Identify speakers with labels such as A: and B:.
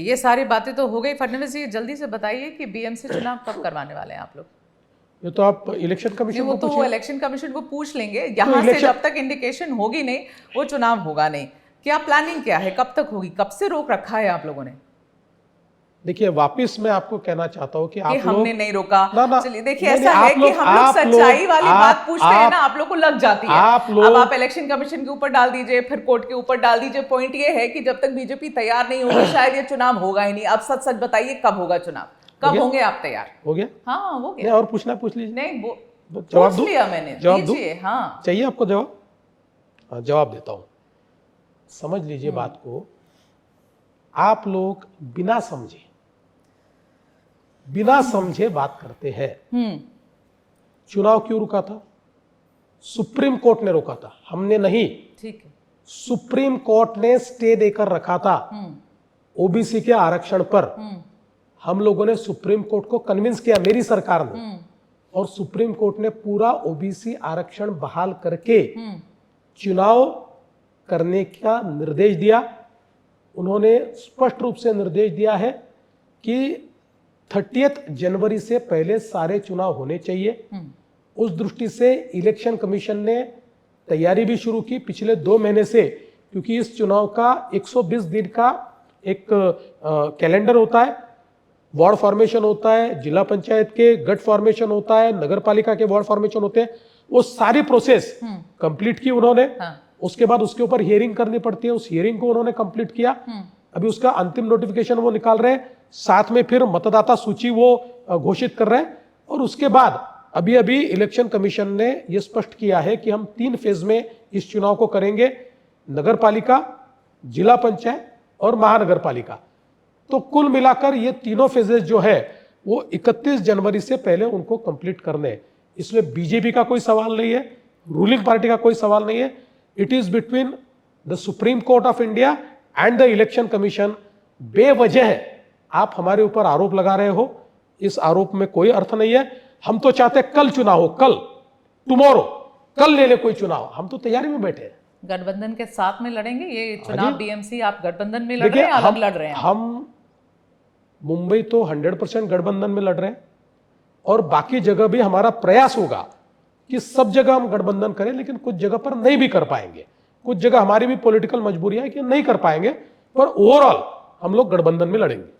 A: ये सारी बातें तो हो गई। फडणवीस जी जल्दी से बताइए कि बीएमसी चुनाव कब करवाने वाले हैं आप लोग?
B: ये तो आप इलेक्शन कमीशन
A: वो
B: को
A: तो
B: पूछिए।
A: इलेक्शन कमीशन को पूछ लेंगे। यहाँ से जब तक इंडिकेशन होगी नहीं वो चुनाव होगा नहीं। क्या प्लानिंग क्या है, कब तक होगी, कब से रोक रखा है आप लोगों ने?
B: देखिए वापस मैं आपको कहना चाहता हूं कि आप लोग
A: हमने नहीं रोका।
B: ना
A: चलिए देखिए, ऐसा है कि हम लोग सच्चाई वाली बात पूछते हैं ना, आप लोग को लग जाती है। अब आप इलेक्शन कमीशन के ऊपर डाल दीजिए, फिर कोर्ट के ऊपर डाल दीजिए। पॉइंट ये है कि जब तक बीजेपी तैयार नहीं होगी शायद ये चुनाव होगा ही नहीं। अब सच सच बताइए कब होगा चुनाव, कब होंगे आप तैयार?
B: हो गया?
A: हाँ हो गया।
B: और पूछना पूछ लीजिए।
A: नहीं वो
B: जवाब
A: पूछ लिया मैंने, दीजिए। हाँ
B: चाहिए आपको जवाब? हाँ जवाब देता हूं। समझ लीजिए बात को, आप लोग बिना समझे बात करते हैं। चुनाव क्यों रुका था? सुप्रीम कोर्ट ने रोका था, हमने नहीं।
A: ठीक है।
B: सुप्रीम कोर्ट ने स्टे देकर रखा था ओबीसी के आरक्षण पर। हम लोगों ने सुप्रीम कोर्ट को कन्विंस किया, मेरी सरकार ने, और सुप्रीम कोर्ट ने पूरा ओबीसी आरक्षण बहाल करके चुनाव करने का निर्देश दिया। उन्होंने स्पष्ट रूप से निर्देश दिया है कि 30 जनवरी से पहले सारे चुनाव होने चाहिए। उस दृष्टि से इलेक्शन कमीशन ने तैयारी भी शुरू की पिछले 2 महीने से, क्योंकि इस चुनाव का 120 दिन का एक कैलेंडर होता है। वार्ड फॉर्मेशन होता है, जिला पंचायत के गट फॉर्मेशन होता है, नगर पालिका के वार्ड फॉर्मेशन होते हैं। वो सारी प्रोसेस कंप्लीट की उन्होंने। उसके बाद उसके ऊपर हियरिंग करनी पड़ती है, उस हियरिंग को उन्होंने कंप्लीट किया। अभी उसका अंतिम नोटिफिकेशन वो निकाल रहे हैं, साथ में फिर मतदाता सूची वो घोषित कर रहे हैं। और उसके बाद अभी इलेक्शन कमीशन ने यह स्पष्ट किया है कि हम 3 फेज में इस चुनाव को करेंगे, नगर पालिका, जिला पंचायत और महानगर पालिका। तो कुल मिलाकर ये तीनों फेजेस जो है वो 31 जनवरी से पहले उनको कंप्लीट करने हैं। इसमें बीजेपी का कोई सवाल नहीं है, रूलिंग पार्टी का कोई सवाल नहीं है। It is between the supreme court of India and the election commission. बेवजह आप हमारे ऊपर आरोप लगा रहे हो, इस आरोप में कोई अर्थ नहीं है। हम तो चाहते कल चुनाव हो, कल, टुमारो, कल ले ले कोई चुनाव। हम तो तैयारी में बैठे हैं।
A: गठबंधन के साथ में लड़ेंगे ये चुनाव? बीएमसी आप गठबंधन में लड़ रहे हैं, अलग लड़ रहे हैं?
B: हम मुंबई तो 100% गठबंधन में लड़ रहे हैं, और बाकी जगह भी हमारा प्रयास होगा कि सब जगह हम गठबंधन करें, लेकिन कुछ जगह पर नहीं भी कर पाएंगे। कुछ जगह हमारी भी पॉलिटिकल मजबूरियां है कि नहीं कर पाएंगे, पर ओवरऑल हम लोग गठबंधन में लड़ेंगे।